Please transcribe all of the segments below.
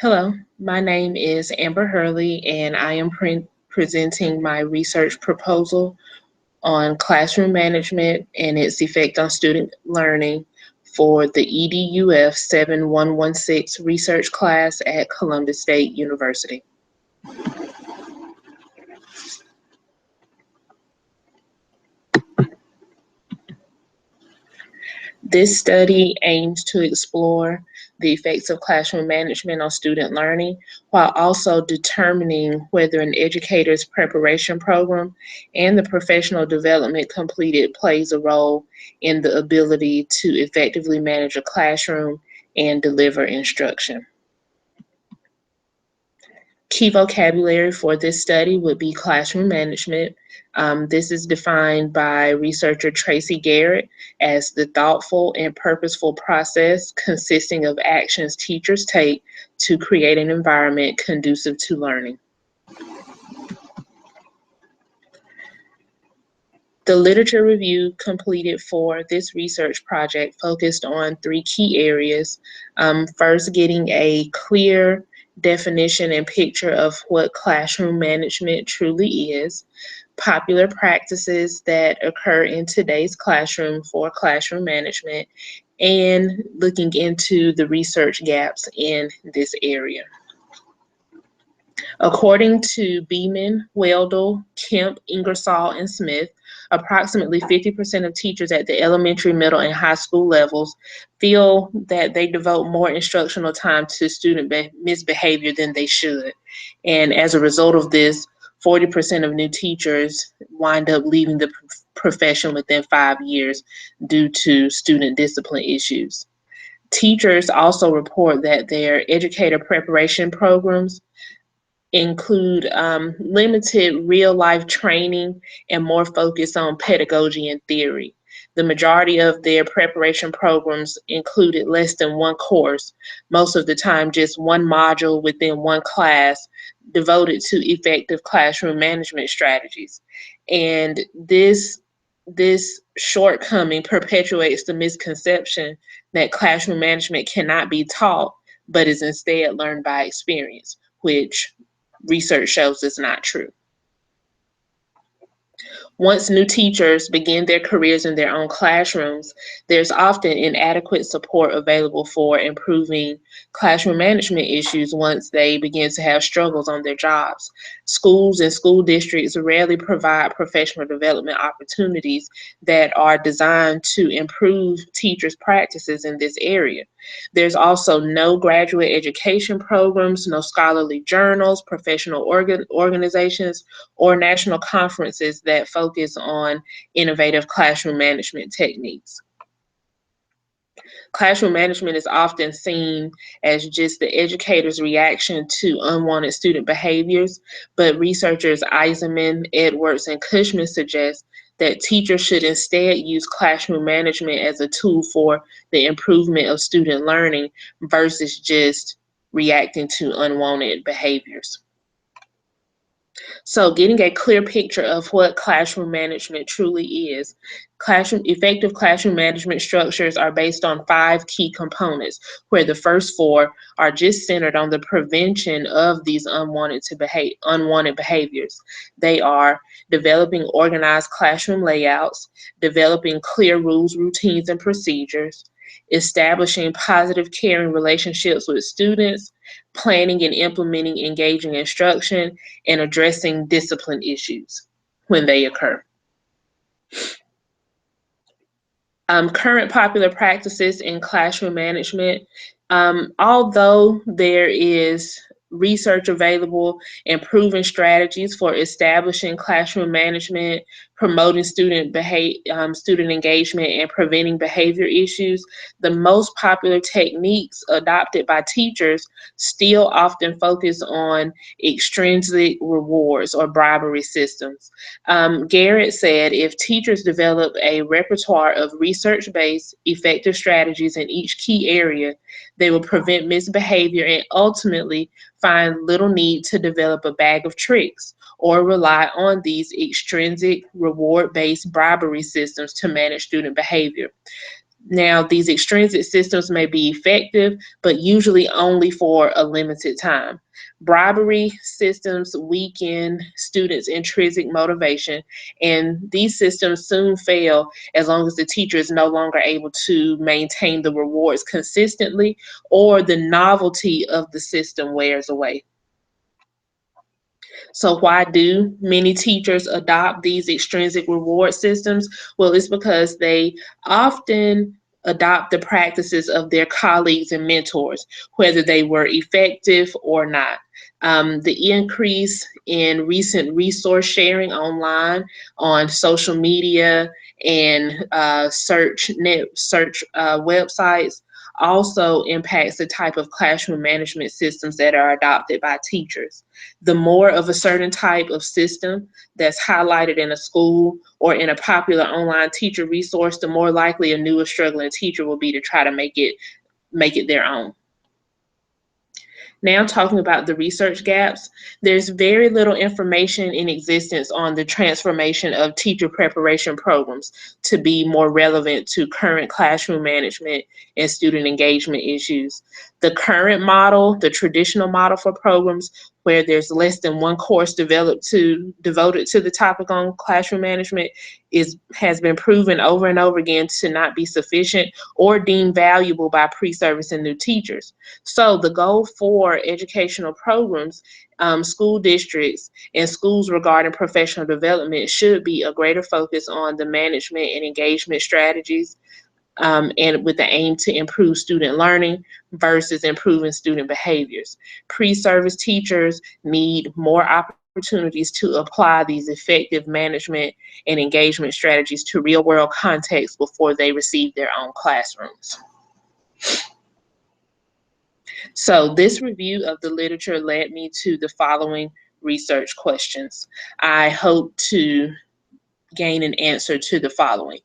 Hello, my name is Amber Hurley, and I am presenting my research proposal on classroom management and its effect on student learning for the EDUF 7116 research class at Columbus State University. This study aims to explore the effects of classroom management on student learning while also determining whether an educator's preparation program and the professional development completed plays a role in the ability to effectively manage a classroom and deliver instruction. Key vocabulary for this study would be classroom management. This is defined by researcher Tracy Garrett as the thoughtful and purposeful process consisting of actions teachers take to create an environment conducive to learning. The literature review completed for this research project focused on three key areas. First, getting a clear definition and picture of what classroom management truly is, popular practices that occur in today's classroom for classroom management, and looking into the research gaps in this area. According to Beeman, Weldel, Kemp, Ingersoll, and Smith, approximately 50% of teachers at the elementary, middle, and high school levels feel that they devote more instructional time to student misbehavior than they should. And as a result of this, 40% of new teachers wind up leaving the profession within 5 years due to student discipline issues. Teachers also report that their educator preparation programs include limited real-life training and more focus on pedagogy and theory. The majority of their preparation programs included less than one course, most of the time just one module within one class devoted to effective classroom management strategies. And this shortcoming perpetuates the misconception that classroom management cannot be taught, but is instead learned by experience, which research shows is not true. Once new teachers begin their careers in their own classrooms, there's often inadequate support available for improving classroom management issues once they begin to have struggles on their jobs. Schools and school districts rarely provide professional development opportunities that are designed to improve teachers' practices in this area. There's also no graduate education programs, no scholarly journals, professional organizations, or national conferences that focus on innovative classroom management techniques. Classroom management is often seen as just the educator's reaction to unwanted student behaviors, but researchers Eisenman, Edwards, and Cushman suggest that teachers should instead use classroom management as a tool for the improvement of student learning versus just reacting to unwanted behaviors. So getting a clear picture of what classroom management truly is. Effective classroom management structures are based on 5 key components, where the first 4 are just centered on the prevention of these unwanted behaviors. They are developing organized classroom layouts, developing clear rules, routines, and procedures, establishing positive caring relationships with students, planning and implementing engaging instruction, and addressing discipline issues when they occur. Current popular practices in classroom management, although there is research available and proven strategies for establishing classroom management, promoting student engagement, and preventing behavior issues, the most popular techniques adopted by teachers still often focus on extrinsic rewards or bribery systems. Garrett said, if teachers develop a repertoire of research-based effective strategies in each key area, they will prevent misbehavior and ultimately find little need to develop a bag of tricks or rely on these extrinsic reward-based bribery systems to manage student behavior. Now, these extrinsic systems may be effective, but usually only for a limited time. Bribery systems weaken students' intrinsic motivation, and these systems soon fail as long as the teacher is no longer able to maintain the rewards consistently or the novelty of the system wears away. So why do many teachers adopt these extrinsic reward systems? Well, it's because they often adopt the practices of their colleagues and mentors, whether they were effective or not. The increase in recent resource sharing online, on social media, and search websites also impacts the type of classroom management systems that are adopted by teachers. The more of a certain type of system that's highlighted in a school or in a popular online teacher resource, the more likely a new or struggling teacher will be to try to make it their own. Now, talking about the research gaps, there's very little information in existence on the transformation of teacher preparation programs to be more relevant to current classroom management and student engagement issues. The current model, the traditional model for programs where there's less than one course devoted to the topic on classroom management, has been proven over and over again to not be sufficient or deemed valuable by pre-service and new teachers. So the goal for educational programs, school districts, and schools regarding professional development should be a greater focus on the management and engagement strategies, and with the aim to improve student learning versus improving student behaviors. Pre-service teachers need more opportunities to apply these effective management and engagement strategies to real-world contexts before they receive their own classrooms. So this review of the literature led me to the following research questions. I hope to gain an answer to the following.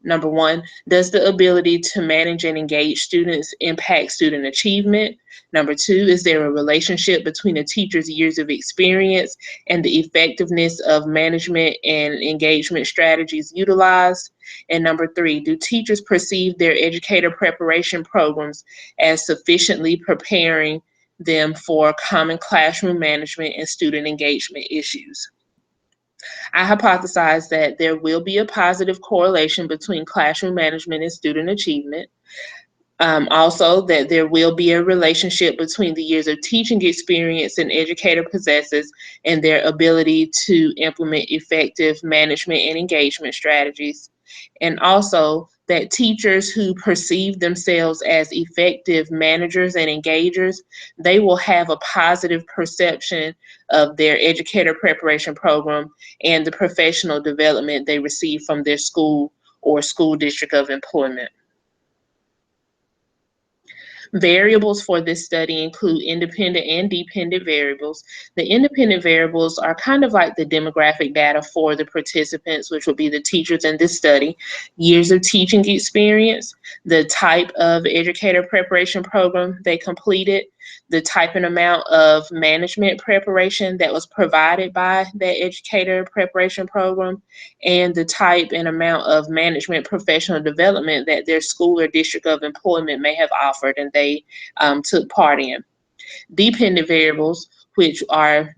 Number one, does the ability to manage and engage students impact student achievement? Number two, is there a relationship between a teacher's years of experience and the effectiveness of management and engagement strategies utilized? And number three, do teachers perceive their educator preparation programs as sufficiently preparing them for common classroom management and student engagement issues? I hypothesize that there will be a positive correlation between classroom management and student achievement. Also, that there will be a relationship between the years of teaching experience an educator possesses and their ability to implement effective management and engagement strategies. And also, that teachers who perceive themselves as effective managers and engagers, they will have a positive perception of their educator preparation program and the professional development they receive from their school or school district of employment. Variables for this study include independent and dependent variables. The independent variables are kind of like the demographic data for the participants, which would be the teachers in this study, years of teaching experience, the type of educator preparation program they completed, the type and amount of management preparation that was provided by that educator preparation program, and the type and amount of management professional development that their school or district of employment may have offered and they took part in. Dependent variables, which are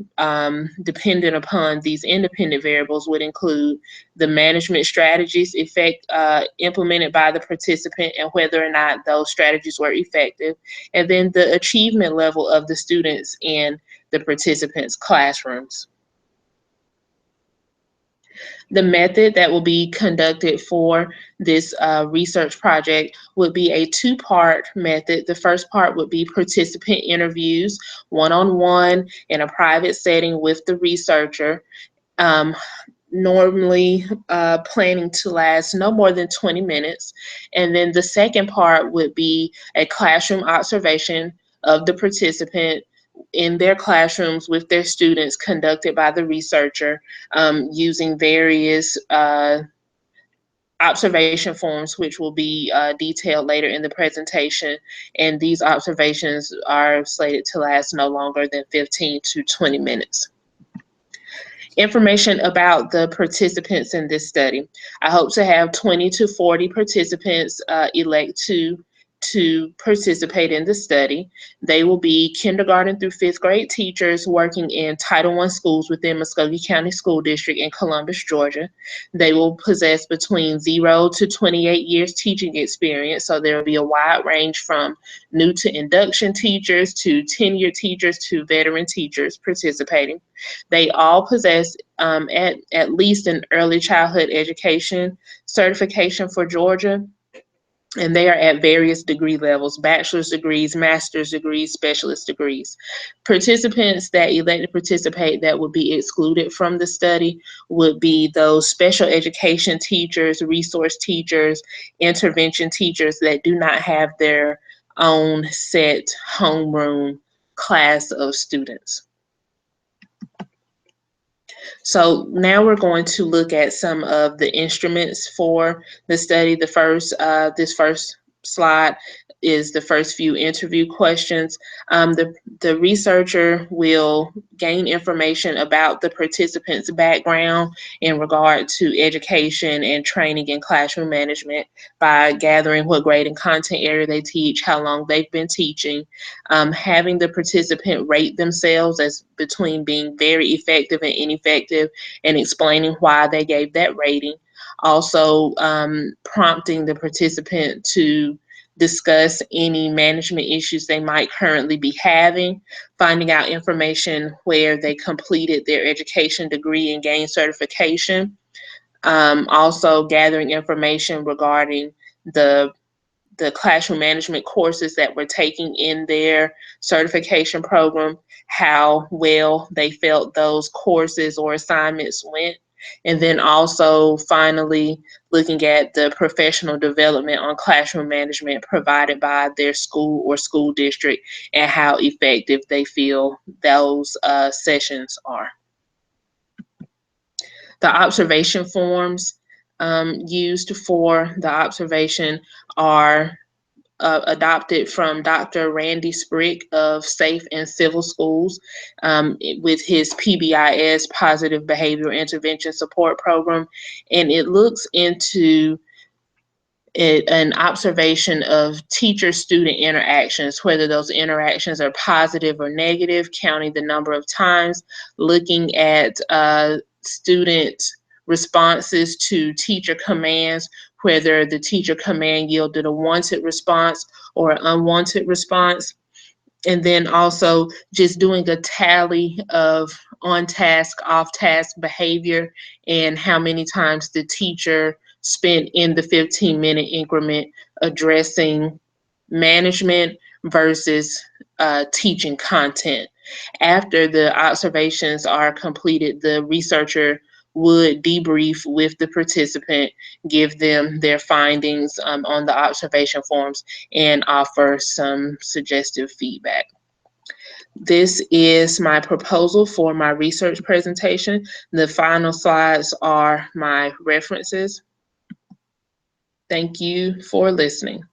dependent upon these independent variables, would include the management strategies implemented by the participant and whether or not those strategies were effective, and then the achievement level of the students in the participants' classrooms. The method that will be conducted for this research project would be a two-part method. The first part would be participant interviews, one-on-one in a private setting with the researcher, normally planning to last no more than 20 minutes. And then the second part would be a classroom observation of the participant in their classrooms with their students conducted by the researcher, using various observation forms, which will be detailed later in the presentation. And these observations are slated to last no longer than 15 to 20 minutes. Information about the participants in this study. I hope to have 20 to 40 participants elect to participate in the study. They will be kindergarten through 5th grade teachers working in Title I schools within Muskogee County School District in Columbus, Georgia. They will possess between 0 to 28 years teaching experience, so there will be a wide range from new to induction teachers to tenured teachers to veteran teachers participating. They all possess at least an early childhood education certification for Georgia, and they are at various degree levels: bachelor's degrees, master's degrees, specialist degrees. Participants that elect to participate that would be excluded from the study would be those special education teachers, resource teachers, intervention teachers that do not have their own set homeroom class of students. So now we're going to look at some of the instruments for the study. This first slide is the first few interview questions. The researcher will gain information about the participant's background in regard to education and training in classroom management by gathering what grade and content area they teach, how long they've been teaching, having the participant rate themselves as between being very effective and ineffective, and explaining why they gave that rating. Also, prompting the participant to discuss any management issues they might currently be having, finding out information where they completed their education degree and gained certification. Also gathering information regarding the classroom management courses that we're taking in their certification program, how well they felt those courses or assignments went. And then also finally looking at the professional development on classroom management provided by their school or school district and how effective they feel those sessions are. The observation forms used for the observation are adopted from Dr. Randy Sprick of Safe and Civil Schools with his PBIS, Positive Behavior Intervention Support Program. And it looks into an observation of teacher-student interactions, whether those interactions are positive or negative, counting the number of times, looking at student responses to teacher commands, whether the teacher command yielded a wanted response or an unwanted response. And then also just doing a tally of on-task, off-task behavior and how many times the teacher spent in the 15-minute increment addressing management versus teaching content. After the observations are completed, the researcher would debrief with the participant, give them their findings on the observation forms, and offer some suggestive feedback. This is my proposal for my research presentation. The final slides are my references. Thank you for listening.